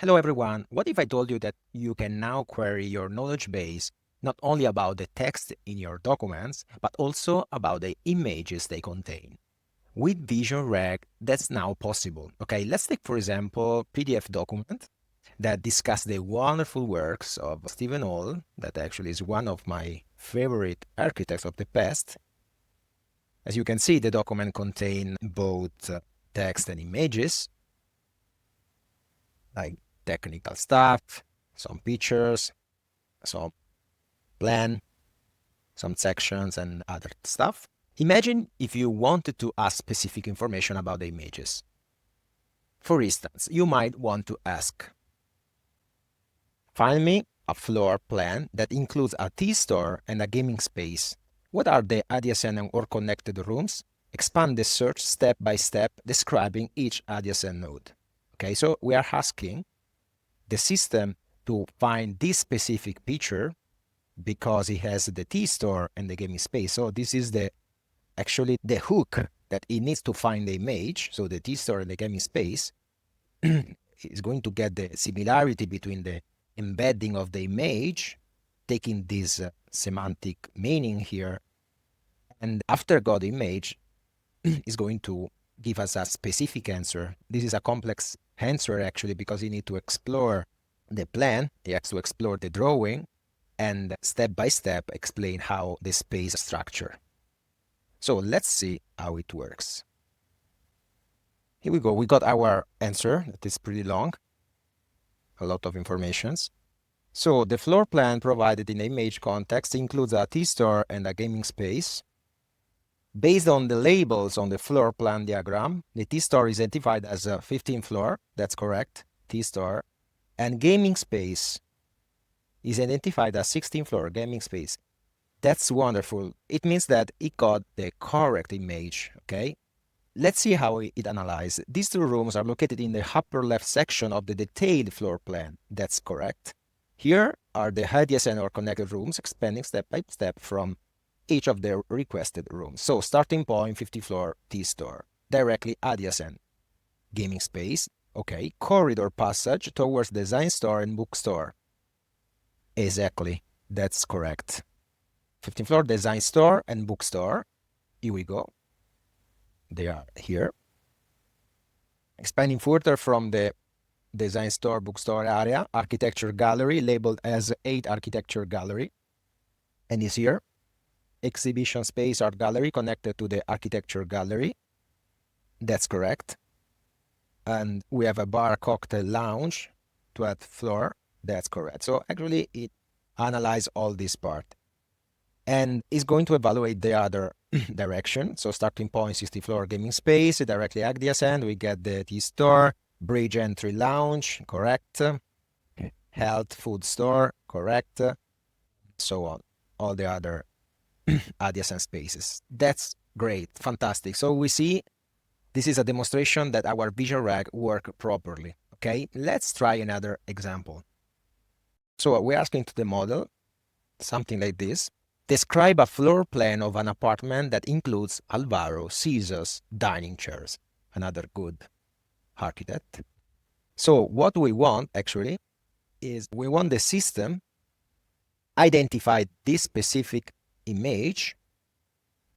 Hello everyone, what if I told you that you can now query your knowledge base not only about the text in your documents, but also about the images they contain? With Vision Rag, that's now possible. Okay, let's take for example PDF document that discuss the wonderful works of Stephen Hall, that actually is one of my favorite architects of the past. As you can see, the document contain both text and images, like technical stuff, some pictures, some plan, some sections and other stuff. Imagine if you wanted to ask specific information about the images. For instance, you might want to ask, find me a floor plan that includes a tea store and a gaming space. What are the adjacent or connected rooms? Expand the search step by step, describing each adjacent node. Okay, so we are asking the system to find this specific picture because it has the tea store and the gaming space. So this is actually the hook that it needs to find the image. So the tea store and the gaming space is going to get the similarity between the embedding of the image, taking this semantic meaning here, and after got the image is going to give us a specific answer. This is a complex answer actually because you need to explore the plan, you have to explore the drawing, and step by step explain how the space is structured. So let's see how it works. Here we go. We got our answer. That is pretty long. A lot of informations. So the floor plan provided in the image context includes a T-store and a gaming space. Based on the labels on the floor plan diagram, the T-store is identified as a 15th floor. That's correct. T-store. And gaming space is identified as 16th floor gaming space. That's wonderful. It means that it got the correct image, okay? Let's see how it analyzes. These two rooms are located in the upper left section of the detailed floor plan. That's correct. Here are the adjacent or connected rooms, expanding step by step from each of the requested rooms. So starting point, 50th floor, T-store, directly adjacent. Gaming space, okay. Corridor passage towards design store and bookstore. Exactly, that's correct. 15th floor, design store and bookstore. Here we go. They are here. Expanding further from the design store, bookstore area, architecture gallery labeled as 8 architecture gallery. And is here. Exhibition space art gallery connected to the architecture gallery. That's correct. And we have a bar cocktail lounge, 12th floor. That's correct. So actually it analyzes all this part. And is going to evaluate the other direction. So starting point, 60th floor gaming space, directly adjacent, we get the T-store, bridge entry lounge, correct. Health food store, correct. So on, all the other adjacent spaces. That's great, fantastic. So we see this is a demonstration that our Vision Rag work properly, okay? Let's try another example. So we're asking to the model something like this. Describe a floor plan of an apartment that includes Alvaro Sisa's dining chairs. Another good architect. So what we want actually is we want the system identify this specific image,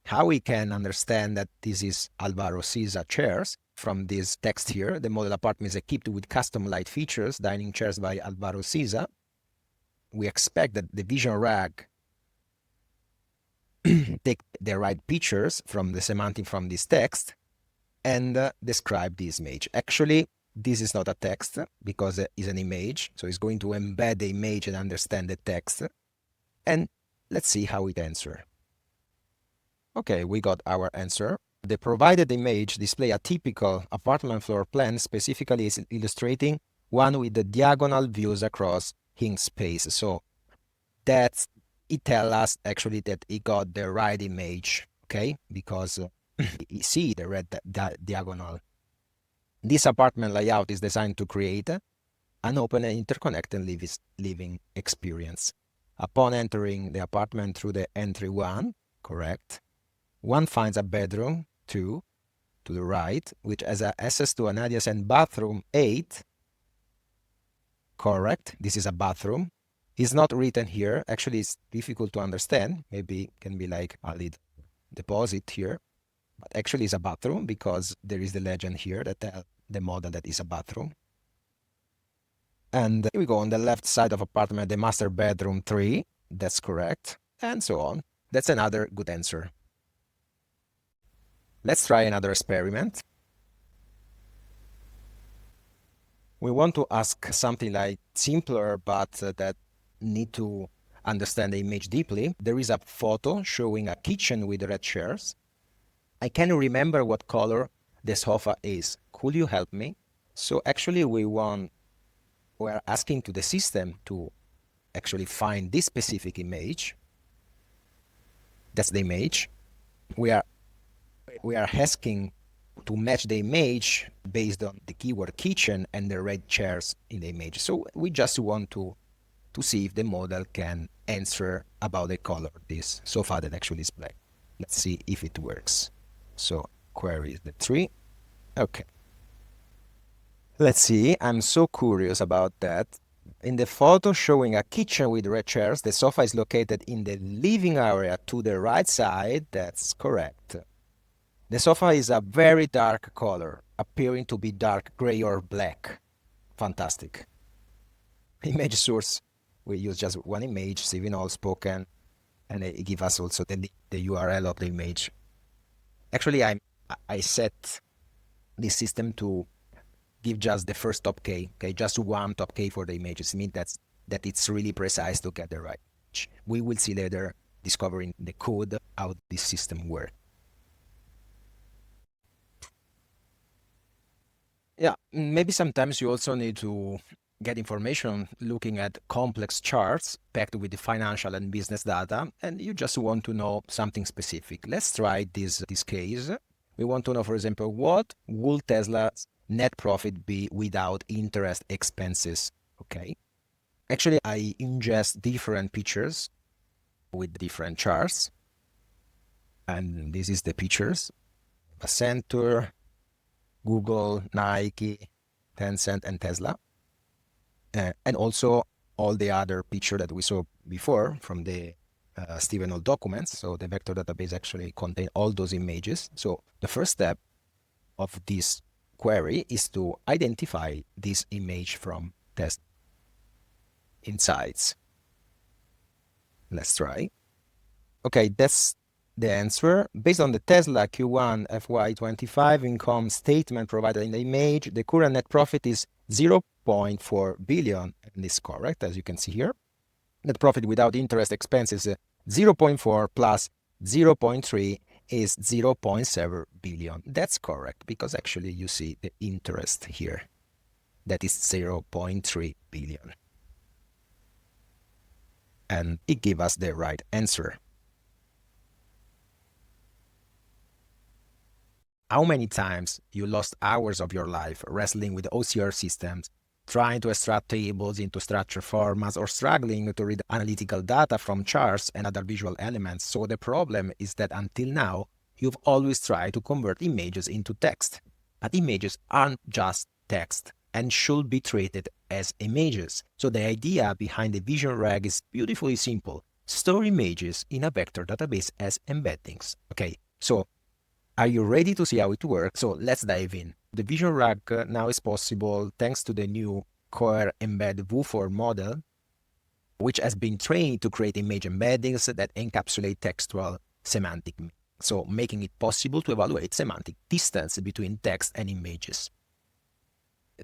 how we can understand that this is Alvaro Sisa chairs from this text here. The model apartment is equipped with custom light features, dining chairs by Alvaro Sisa. We expect that the Vision Rag take the right pictures from the semantic from this text and describe this image. Actually, this is not a text because it is an image. So it's going to embed the image and understand the text. And let's see how it answers. Okay, we got our answer. The provided image display a typical apartment floor plan, specifically is illustrating one with the diagonal views across ink space. So that's it tells us actually that it got the right image, okay? Because you see the red diagonal. This apartment layout is designed to create an open and interconnected living experience. Upon entering the apartment through the entry 1, correct, one finds a bedroom 2 to the right, which has access to an adjacent bathroom 8 correct. This is a bathroom. It's not written here. Actually, it's difficult to understand. Maybe it can be like a little deposit here. But actually, it's a bathroom because there is the legend here that tells the model that is a bathroom. And here we go on the left side of apartment, the master bedroom 3. That's correct. And so on. That's another good answer. Let's try another experiment. We want to ask something like simpler, but that need to understand the image deeply. There is a photo showing a kitchen with red chairs. I can't remember what color the sofa is. Could you help me? So actually we're asking to the system to actually find this specific image. That's the image. We are asking to match the image based on the keyword kitchen and the red chairs in the image. So we just want to see if the model can answer about the color of this sofa that actually is black. Let's see if it works. So query is the 3. Okay. Let's see. I'm so curious about that. In the photo showing a kitchen with red chairs, the sofa is located in the living area to the right side. That's correct. The sofa is a very dark color, appearing to be dark gray or black. Fantastic. Image source. We use just one image, Steven All spoken, and it gives us also the URL of the image. Actually, I set this system to give just the first top K, okay, just one top K for the images. It means that it's really precise to get the right image. We will see later, discovering the code, how this system works. Yeah, maybe sometimes you also need to get information looking at complex charts packed with the financial and business data, and you just want to know something specific. Let's try this case. We want to know, for example, what will Tesla's net profit be without interest expenses? Okay. Actually, I ingest different pictures with different charts. And this is the pictures. Accenture, Google, Nike, Tencent, and Tesla. And also all the other picture that we saw before from the Steven All documents. So the vector database actually contains all those images. So the first step of this query is to identify this image from test insights. Let's try. Okay, that's the answer. Based on the Tesla Q1 FY25 income statement provided in the image, the current net profit is 0.4 billion, and is correct, as you can see here. Net profit without interest expenses 0.4 plus 0.3 is 0.7 billion. That's correct, because actually you see the interest here. That is 0.3 billion. And it gives us the right answer. How many times you lost hours of your life wrestling with OCR systems, trying to extract tables into structured formats, or struggling to read analytical data from charts and other visual elements? So the problem is that until now, you've always tried to convert images into text. But images aren't just text and should be treated as images. So the idea behind the Vision Rag is beautifully simple. Store images in a vector database as embeddings. Okay, so are you ready to see how it works? So let's dive in. The Vision Rag now is possible thanks to the new Cohere Embed V4 model, which has been trained to create image embeddings that encapsulate textual semantic meaning, so making it possible to evaluate semantic distance between text and images.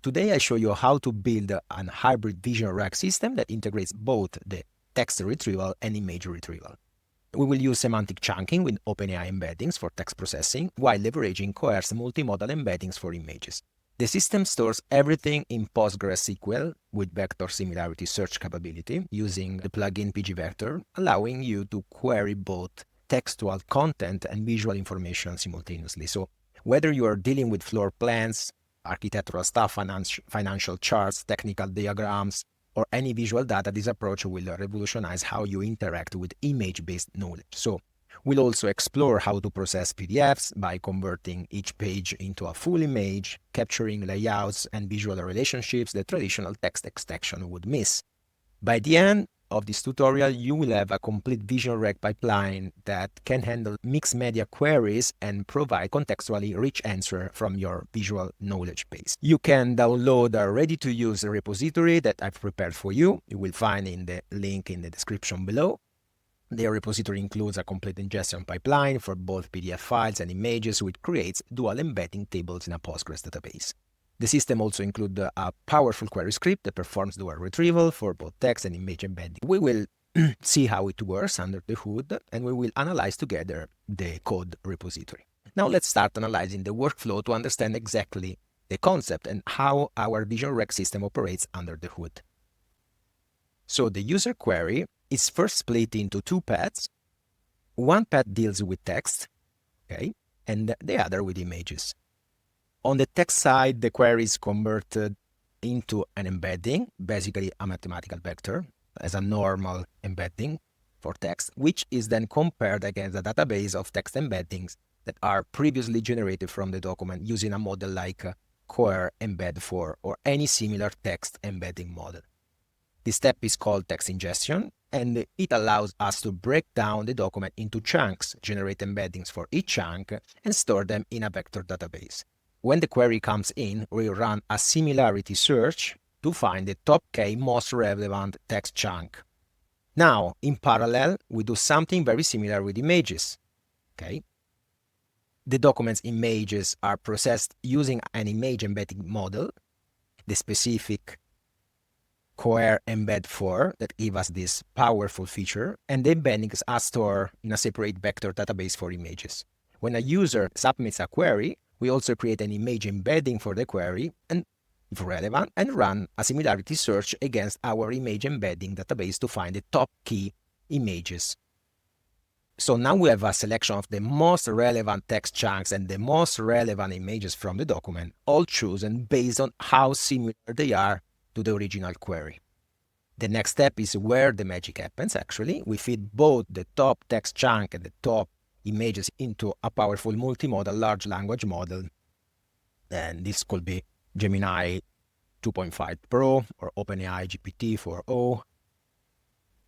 Today I show you how to build a hybrid Vision Rag system that integrates both the text retrieval and image retrieval. We will use semantic chunking with OpenAI embeddings for text processing, while leveraging Cohere's multimodal embeddings for images. The system stores everything in PostgreSQL with vector similarity search capability using the plugin pgvector, allowing you to query both textual content and visual information simultaneously. So whether you are dealing with floor plans, architectural stuff, financial charts, technical diagrams, or any visual data, this approach will revolutionize how you interact with image-based knowledge. So We'll also explore how to process PDFs by converting each page into a full image, capturing layouts and visual relationships that traditional text extraction would miss. By the end of this tutorial, you will have a complete Vision Reg pipeline that can handle mixed media queries and provide contextually rich answers from your visual knowledge base. You can download a ready-to-use repository that I've prepared for you. You will find in the link in the description below. The repository includes a complete ingestion pipeline for both PDF files and images, which creates dual embedding tables in a Postgres database. The system also includes a powerful query script that performs dual retrieval for both text and image embedding. We will see how it works under the hood, and we will analyze together the code repository. Now let's start analyzing the workflow to understand exactly the concept and how our Vision Reg system operates under the hood. So the user query is first split into two paths. One path deals with text, okay, and the other with images. On the text side, the query is converted into an embedding, basically a mathematical vector, as a normal embedding for text, which is then compared against a database of text embeddings that are previously generated from the document using a model like Cohere Embed 4 or any similar text embedding model. This step is called text ingestion, and it allows us to break down the document into chunks, generate embeddings for each chunk, and store them in a vector database. When the query comes in, we run a similarity search to find the top K most relevant text chunk. Now, in parallel, we do something very similar with images. Okay? The document's images are processed using an image embedding model, the specific Cohere Embed 4 that give us this powerful feature, and the embeddings are stored in a separate vector database for images. When a user submits a query, we also create an image embedding for the query, and if relevant, and run a similarity search against our image embedding database to find the top key images. So now we have a selection of the most relevant text chunks and the most relevant images from the document, all chosen based on how similar they are to the original query. The next step is where the magic happens, actually. We feed both the top text chunk and the top images into a powerful multimodal large language model. And this could be Gemini 2.5 Pro or OpenAI GPT-4o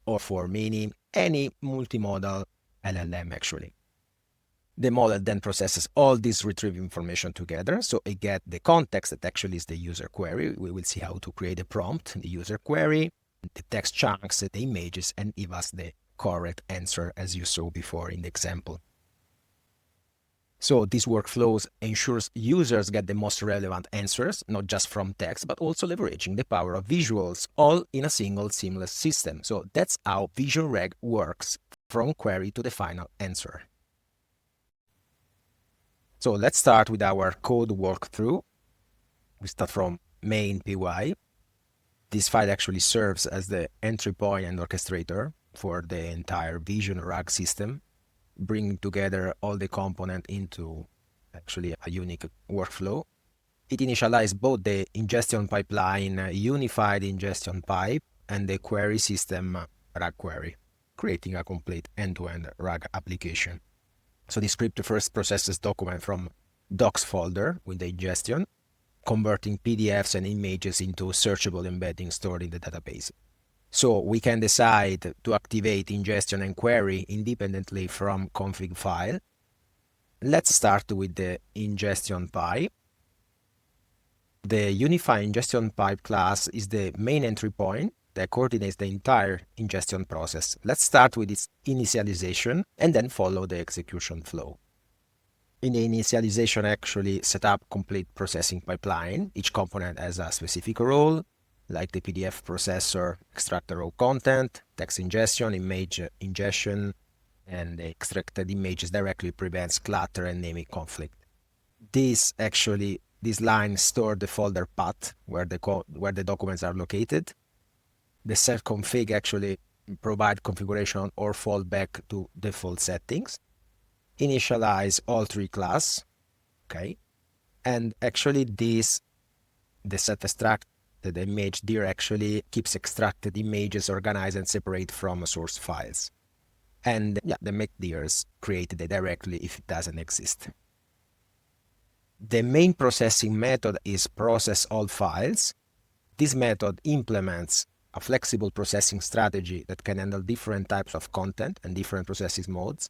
or 4 Mini, any multimodal LLM actually. The model then processes all this retrieved information together, so it gets the context that actually is the user query. We will see how to create a prompt in the user query, the text chunks, the images, and give us the correct answer as you saw before in the example. So this workflow ensures users get the most relevant answers, not just from text, but also leveraging the power of visuals, all in a single seamless system. So that's how Vision Reg works from query to the final answer. So let's start with our code walkthrough. We start from main py. This file actually serves as the entry point and orchestrator for the entire Vision Reg system, bringing together all the components into actually a unique workflow. It initializes both the ingestion pipeline, unified ingestion pipe, and the query system RAG query, creating a complete end-to-end RAG application. So the script first processes document from docs folder with the ingestion, converting PDFs and images into searchable embeddings stored in the database. So we can decide to activate ingestion and query independently from config file. Let's start with the ingestion pipe. The unified ingestion pipe class is the main entry point that coordinates the entire ingestion process. Let's start with its initialization and then follow the execution flow. In the initialization, actually set up complete processing pipeline. Each component has a specific role, like the PDF processor, extract the raw content, text ingestion, image ingestion, and the extracted images directly prevents clutter and naming conflict. This line stores the folder path where the documents are located. The set config actually provide configuration or fall back to default settings. Initialize all three class, okay? And actually the set extract the image dir actually keeps extracted images organized and separate from source files. And yeah, the make clears created directly if it doesn't exist. The main processing method is process all files. This method implements a flexible processing strategy that can handle different types of content and different processing modes.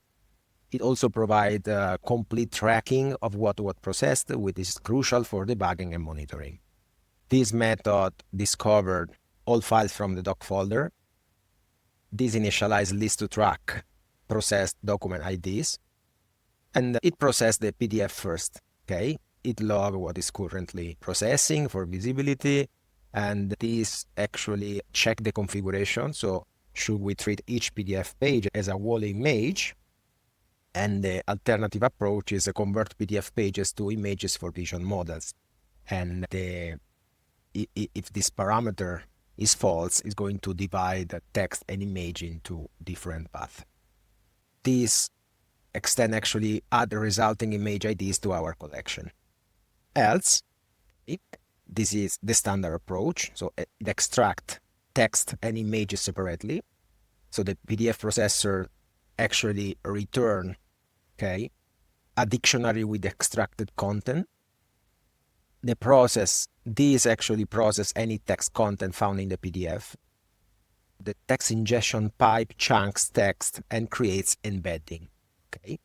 It also provides complete tracking of what was processed, which is crucial for debugging and monitoring. This method discovered all files from the doc folder. This initialized list to track processed document IDs, and it processed the PDF first. Okay, it logs what is currently processing for visibility, and this actually check the configuration. So should we treat each PDF page as a whole image? And the alternative approach is to convert PDF pages to images for vision models. And if this parameter is false, it's going to divide the text and image into different paths. This extend actually add the resulting image IDs to our collection. Else, this is the standard approach. So it extracts text and images separately. So the PDF processor actually return, okay, a dictionary with extracted content. This actually process any text content found in the PDF. The text ingestion pipe chunks text and creates embedding, okay?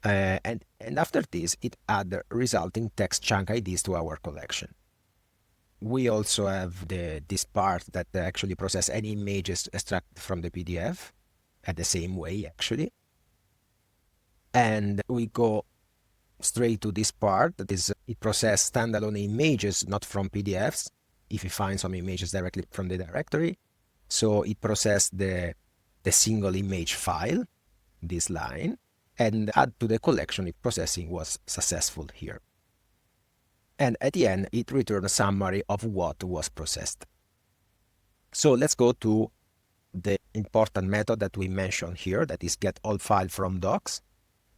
And after this, it adds the resulting text chunk IDs to our collection. We also have this part that actually process any images extracted from the PDF at the same way, actually. And we go straight to this part, that is, it processes standalone images, not from PDFs, if you find some images directly from the directory. So it processed the single image file, this line, and add to the collection if processing was successful here. And at the end, it returned a summary of what was processed. So let's go to the important method that we mentioned here, that is get all file from docs.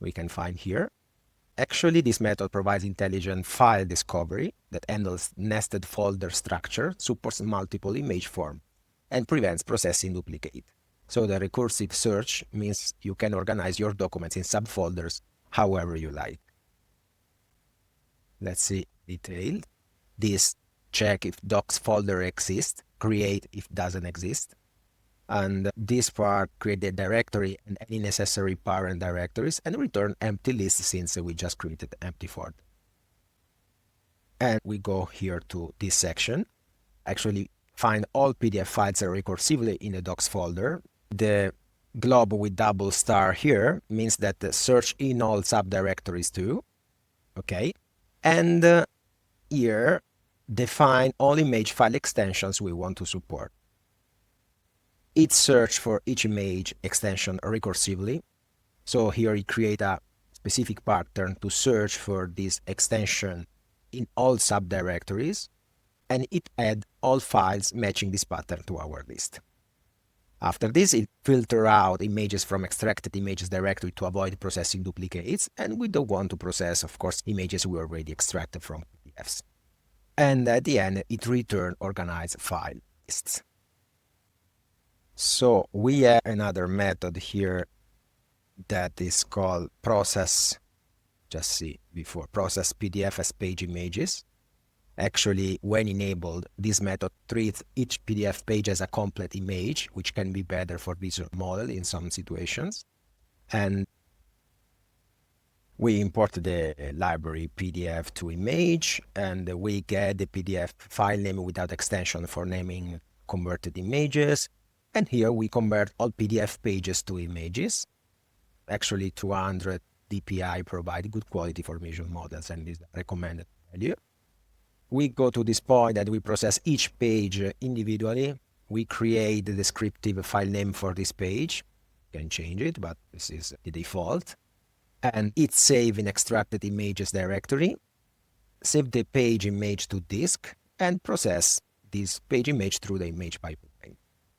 We can find here. Actually, this method provides intelligent file discovery that handles nested folder structure, supports multiple image form, and prevents processing duplicate. So the recursive search means you can organize your documents in subfolders however you like. Let's see detailed. This check if docs folder exists, create if doesn't exist. And this part create the directory and any necessary parent directories and return empty list since we just created empty folder. And we go here to this section. Actually find all PDF files recursively in the docs folder. The globe with double star here means that the search in all subdirectories too. Okay. And here define all image file extensions we want to support. It search for each image extension recursively. So here it create a specific pattern to search for this extension in all subdirectories, and it add all files matching this pattern to our list. After this, it filter out images from extracted images directory to avoid processing duplicates, and we don't want to process, of course, images we already extracted from PDFs. And at the end, it return organized file lists. So we have another method here that is called process, just see before, process PDF as page images. Actually, when enabled, this method treats each PDF page as a complete image, which can be better for visual model in some situations. And we import the library PDF to image, and we get the PDF file name without extension for naming converted images. And here we convert all PDF pages to images. Actually, 200 DPI provide good quality for visual models, and is recommended value. We go to this point that we process each page individually. We create the descriptive file name for this page. You can change it, but this is the default. And it save in extracted images directory. Save the page image to disk and process this page image through the image pipeline.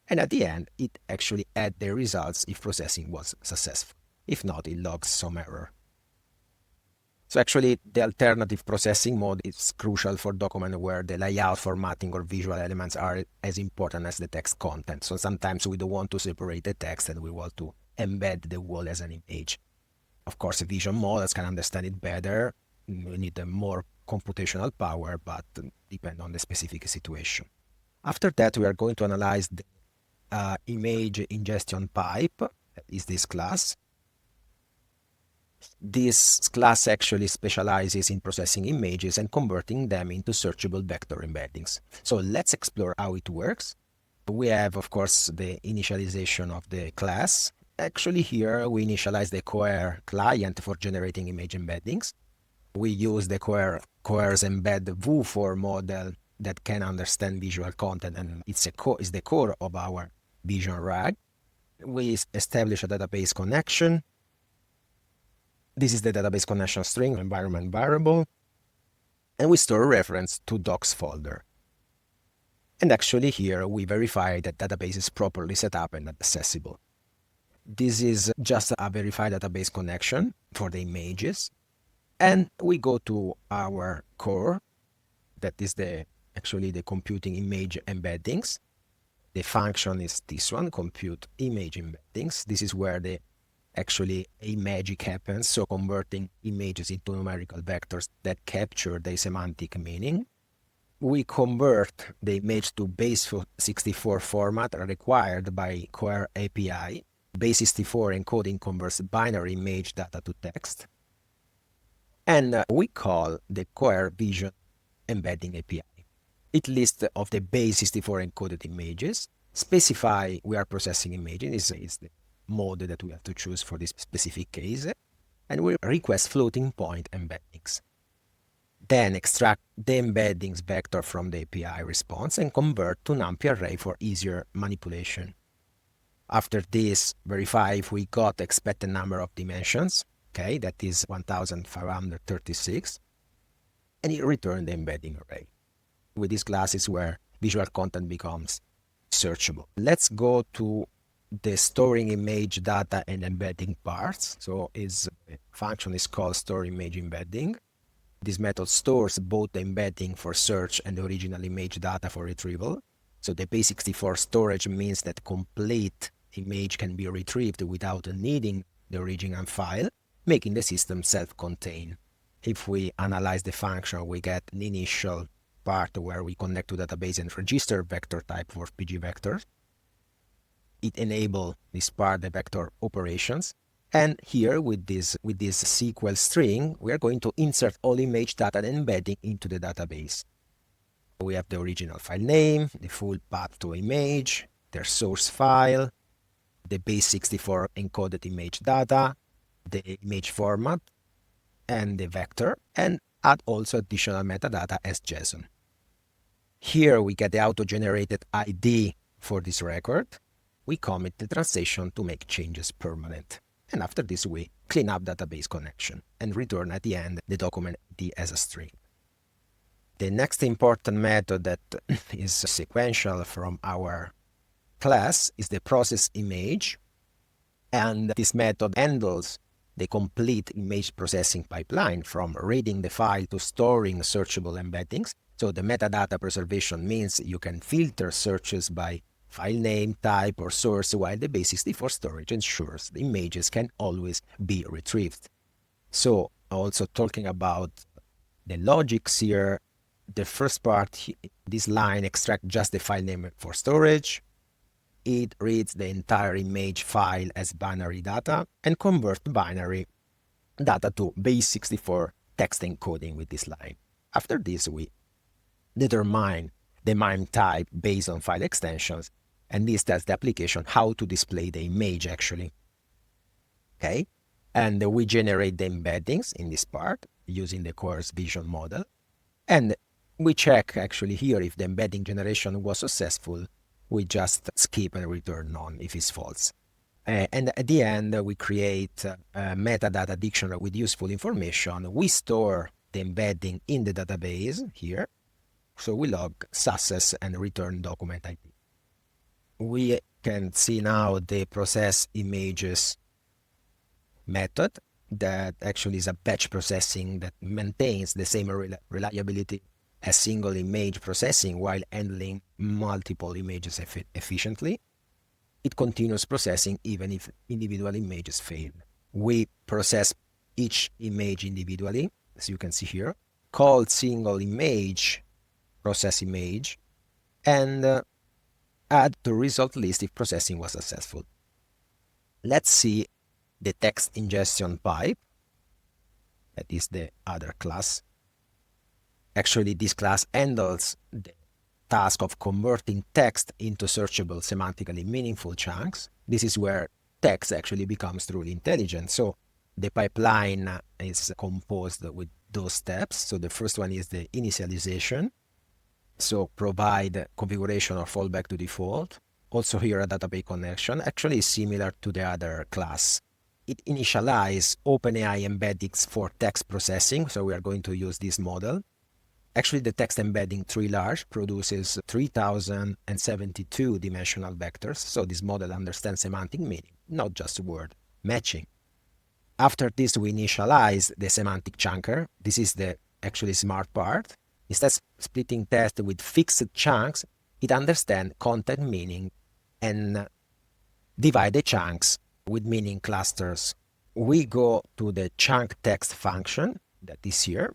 And at the end, it actually add the results if processing was successful. If not, it logs some error. So actually, the alternative processing mode is crucial for documents where the layout, formatting, or visual elements are as important as the text content. So sometimes we don't want to separate the text and we want to embed the wall as an image. Of course, vision models can understand it better. We need a more computational power, but depend on the specific situation. After that, we are going to analyze the image ingestion pipe, that is this class. This class actually specializes in processing images and converting them into searchable vector embeddings. So let's explore how it works. We have, of course, the initialization of the class. Actually, here we initialize the Cohere client for generating image embeddings. We use the Cohere's embed V4 model that can understand visual content, and it's the core of our vision RAG. We establish a database connection. This is the database connection string, environment variable, and we store a reference to docs folder. And actually here we verify that database is properly set up and accessible. This is just a verified database connection for the images. And we go to our core, that is actually the computing image embeddings. The function is this one, compute image embeddings. This is where actually a magic happens, so converting images into numerical vectors that capture the semantic meaning. We convert the image to base64 format required by Cohere API. Base64 encoding converts binary image data to text. And we call the Cohere Vision Embedding API. It lists of the base64 encoded images, specify we are processing images, is the mode that we have to choose for this specific case, and we request floating point embeddings. Then extract the embeddings vector from the API response and convert to NumPy array for easier manipulation. After this, verify if we got the expected number of dimensions, okay, that is 1536, and it returns the embedding array. With this class is where visual content becomes searchable. Let's go to the storing image data and embedding parts. So the function is called store image embedding. This method stores both the embedding for search and the original image data for retrieval. So the base64 storage means that complete image can be retrieved without needing the original file, making the system self-contained. If we analyze the function, we get an initial part where we connect to database and register vector type for pgvector. It enables this part, the vector operations. And here with this SQL string, we are going to insert all image data and embedding into the database. We have the original file name, the full path to image, their source file, the base64 encoded image data, the image format, and the vector, and add also additional metadata as JSON. Here we get the auto-generated ID for this record. We commit the translation to make changes permanent. And after this, we clean up database connection and return at the end the document ID as a string. The next important method that is sequential from our class is the process image. And this method handles the complete image processing pipeline from reading the file to storing searchable embeddings. So the metadata preservation means you can filter searches by file name, type, or source, while the base64 storage ensures the images can always be retrieved. So also talking about the logics here, the first part, this line extracts just the file name for storage. It reads the entire image file as binary data and converts binary data to base64 text encoding with this line. After this, we determine the MIME type based on file extensions, and this tells the application how to display the image actually. Okay, and we generate the embeddings in this part using the Cohere's vision model, and we check actually here if the embedding generation was successful. We just skip and return none if it's false. And at the end, we create a metadata dictionary with useful information. We store the embedding in the database here. So we log success and return document ID. We can see now the process images method that actually is a batch processing that maintains the same reliability as single image processing while handling multiple images efficiently. it continues processing even if individual images fail. We process each image individually, as you can see here, call single image, process image, and add to result list if processing was successful. Let's see the text ingestion pipe. That is the other class. Actually, this class handles the task of converting text into searchable, semantically meaningful chunks. This is where text actually becomes truly intelligent. So the pipeline is composed with those steps. So the first one is the initialization. So provide configuration or fallback to default. Also here a database connection actually is similar to the other class. It initializes OpenAI embeddings for text processing. So we are going to use this model. Actually, the text embedding tree large produces 3072 dimensional vectors. So this model understands semantic meaning, not just word matching. After this, we initialize the semantic chunker. This is the actually smart part. Instead of splitting text with fixed chunks, it understands content meaning and divide the chunks with meaning clusters. We go to the chunk text function that is here.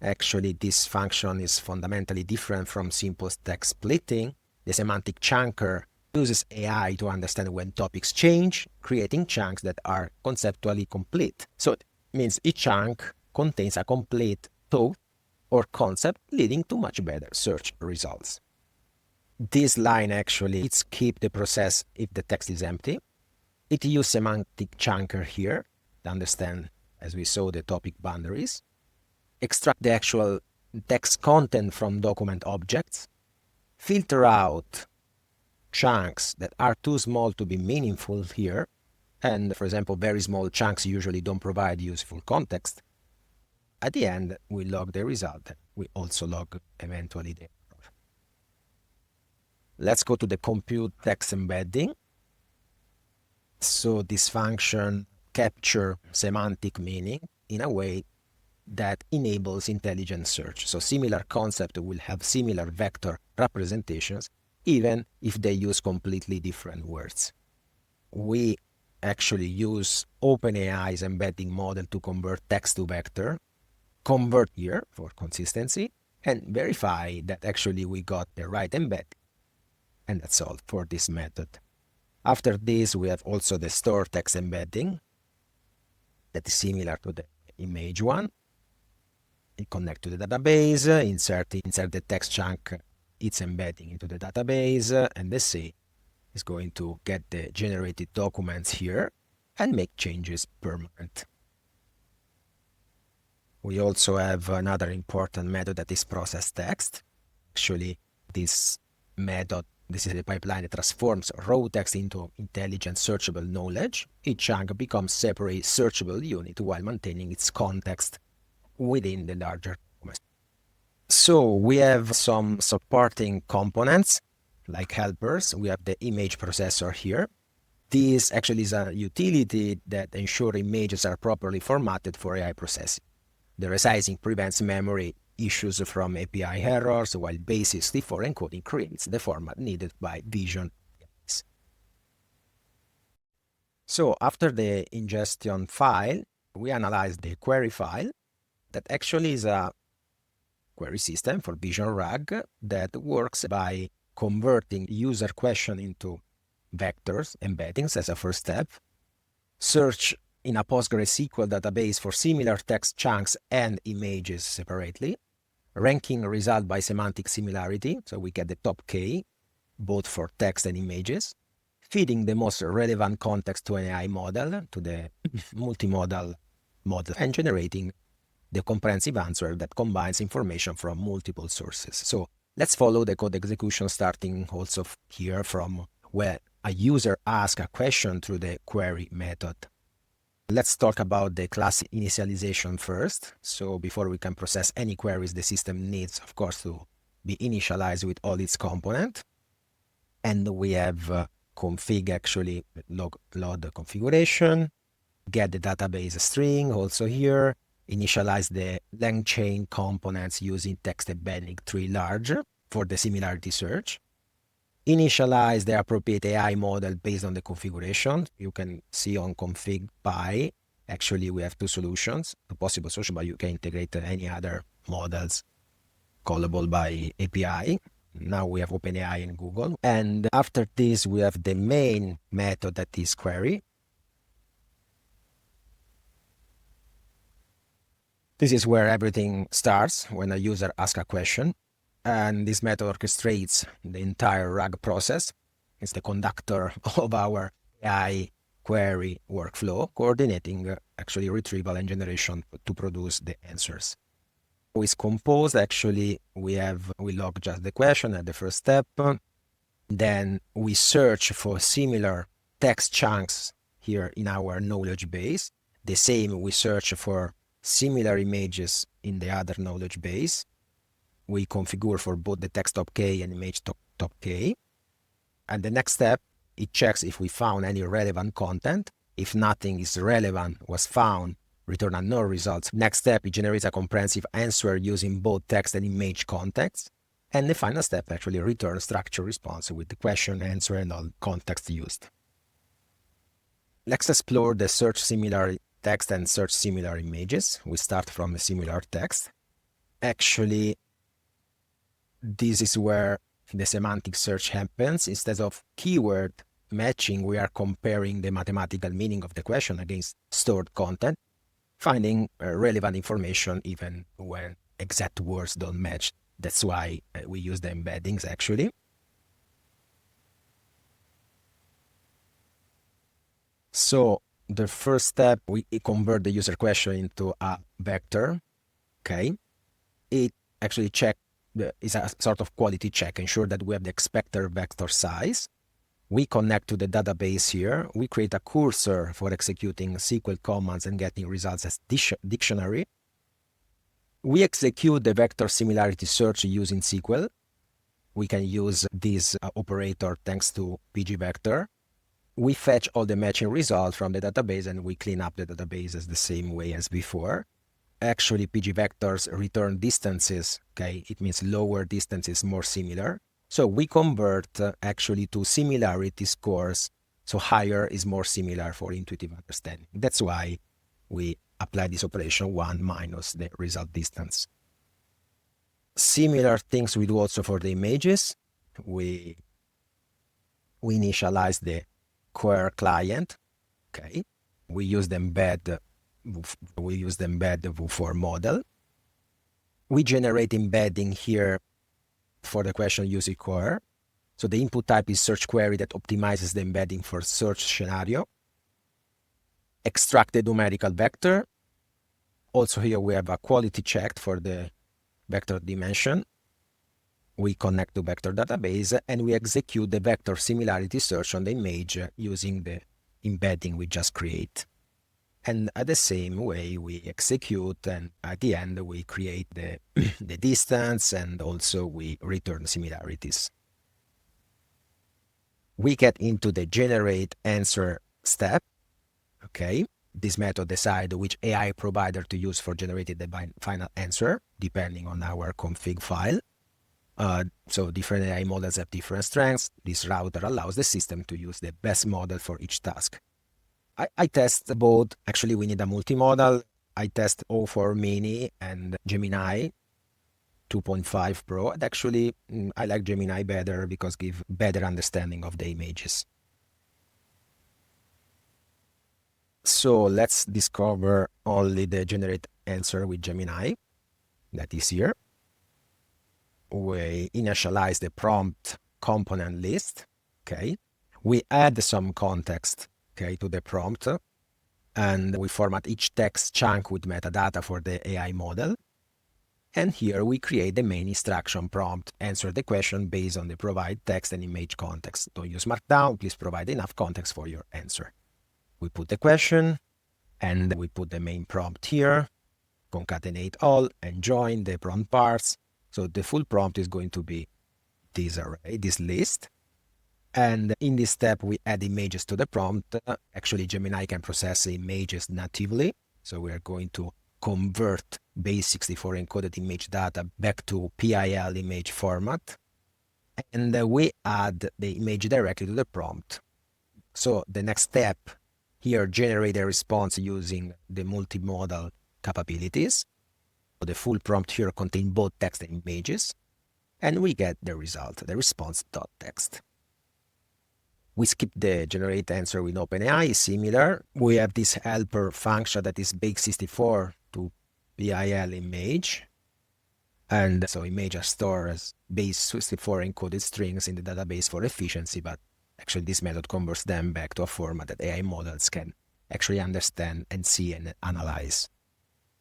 Actually, this function is fundamentally different from simple text splitting. The semantic chunker uses AI to understand when topics change, creating chunks that are conceptually complete. So it means each chunk contains a complete thought or concept, leading to much better search results. This line actually keeps the process if the text is empty. It uses semantic chunker here to understand, as we saw, the topic boundaries. Extract the actual text content from document objects, filter out chunks that are too small to be meaningful here, and for example, very small chunks usually don't provide useful context. At the end, we log the result. We also log eventually the error. Let's go to the compute text embedding. So this function captures semantic meaning in a way that enables intelligent search. So similar concept will have similar vector representations, even if they use completely different words. We actually use OpenAI's embedding model to convert text to vector, convert here for consistency, and verify that actually we got the right embed. And that's all for this method. After this, we have also the store text embedding that is similar to the image one. Connect to the database, insert the text chunk, it's embedding into the database, and the C is going to get the generated documents here and make changes permanent. We also have another important method that is process text. Actually, this method, this is a pipeline that transforms raw text into intelligent searchable knowledge. Each chunk becomes separate searchable unit while maintaining its context within the larger document. So we have some supporting components like helpers. We have the image processor here. This actually is a utility that ensures images are properly formatted for AI processing. The resizing prevents memory issues from API errors, while basically for encoding creates the format needed by vision. So after the ingestion file, we analyze the query file that actually is a query system for Vision RAG that works by converting user question into vectors, embeddings as a first step, search in a PostgreSQL database for similar text chunks and images separately, ranking result by semantic similarity, so we get the top K, both for text and images, feeding the most relevant context to an AI model, to the multimodal model, and generating the comprehensive answer that combines information from multiple sources. So let's follow the code execution starting also here from where a user asks a question through the query method. Let's talk about the class initialization first. So before we can process any queries, the system needs, of course, to be initialized with all its components. And we have config actually load the configuration, get the database string also here, initialize the length chain components using text embedding tree large for the similarity search. initialize the appropriate AI model based on the configuration. You can see on config by, actually we have two solutions, two possible solutions, but you can integrate any other models callable by API. Now we have OpenAI and Google. And after this, we have the main method that is query. This is where everything starts when a user asks a question. And this method orchestrates the entire RAG process. It's the conductor of our AI query workflow, coordinating actually retrieval and generation to produce the answers. It's composed, actually, we log just the question at the first step. Then we search for similar text chunks here in our knowledge base. The same, we search for similar images in the other knowledge base. We configure for both the text top K and image top K. And the next step, it checks if we found any relevant content. If nothing is relevant was found, return a null results. Next step, it generates a comprehensive answer using both text and image context. And the final step actually returns structured response with the question, answer, and all context used. Let's explore the search similar text and search similar images. We start from a similar text. Actually, this is where the semantic search happens. Instead of keyword matching, we are comparing the mathematical meaning of the question against stored content, finding relevant information even when exact words don't match. That's why we use the embeddings, actually. So the first step, we convert the user question into a vector. Okay. It actually is a sort of quality check, ensure that we have the expected vector size. We connect to the database here. We create a cursor for executing SQL commands and getting results as dictionary. We execute the vector similarity search using SQL. We can use this operator thanks to pgvector. We fetch all the matching results from the database and we clean up the databases the same way as before. Actually, pgvectors return distances, okay? It means lower distances, more similar. So we convert actually to similarity scores. So higher is more similar for intuitive understanding. That's why we apply this operation 1 minus the result distance. Similar things we do also for the images. We initialize the query client. Okay. We use the embed for model. We generate embedding here for the question using query. So the input type is search query that optimizes the embedding for search scenario. Extract the numerical vector. Also here we have a quality check for the vector dimension. We connect to vector database and we execute the vector similarity search on the image using the embedding we just create. And at the same way we execute, and at the end we create the distance, and also we return similarities. We get into the generate answer step. Okay, this method decides which AI provider to use for generating the final answer, depending on our config file. So different AI models have different strengths. This router allows the system to use the best model for each task. I test both. Actually, we need a multimodal. I test O4 Mini and Gemini 2.5 Pro. And actually, I like Gemini better because it gives better understanding of the images. So let's discover only the generate answer with Gemini. That is here. We initialize the prompt component list. Okay. We add some context, okay, to the prompt, and we format each text chunk with metadata for the AI model. And here we create the main instruction prompt. Answer the question based on the provide text and image context. Don't use Markdown. Please provide enough context for your answer. We put the question and we put the main prompt here, concatenate all and join the prompt parts. So the full prompt is going to be this array, this list. And in this step, we add images to the prompt. Actually, Gemini can process images natively. So we are going to convert base 64 encoded image data back to PIL image format. and we add the image directly to the prompt. So the next step here, generate a response using the multimodal capabilities. The full prompt here contains both text and images, and we get the result, the response.text. We skip the generate answer with OpenAI, similar. We have this helper function that is bake64 to PIL image. And so image are stored as base64 encoded strings in the database for efficiency, but actually this method converts them back to a format that AI models can actually understand and see and analyze.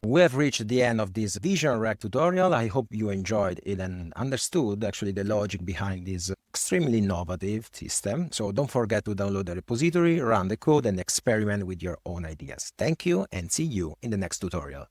We have reached the end of this Vision Rec tutorial. I hope you enjoyed it and understood actually the logic behind this extremely innovative system. So don't forget to download the repository, run the code, and experiment with your own ideas. Thank you, and see you in the next tutorial.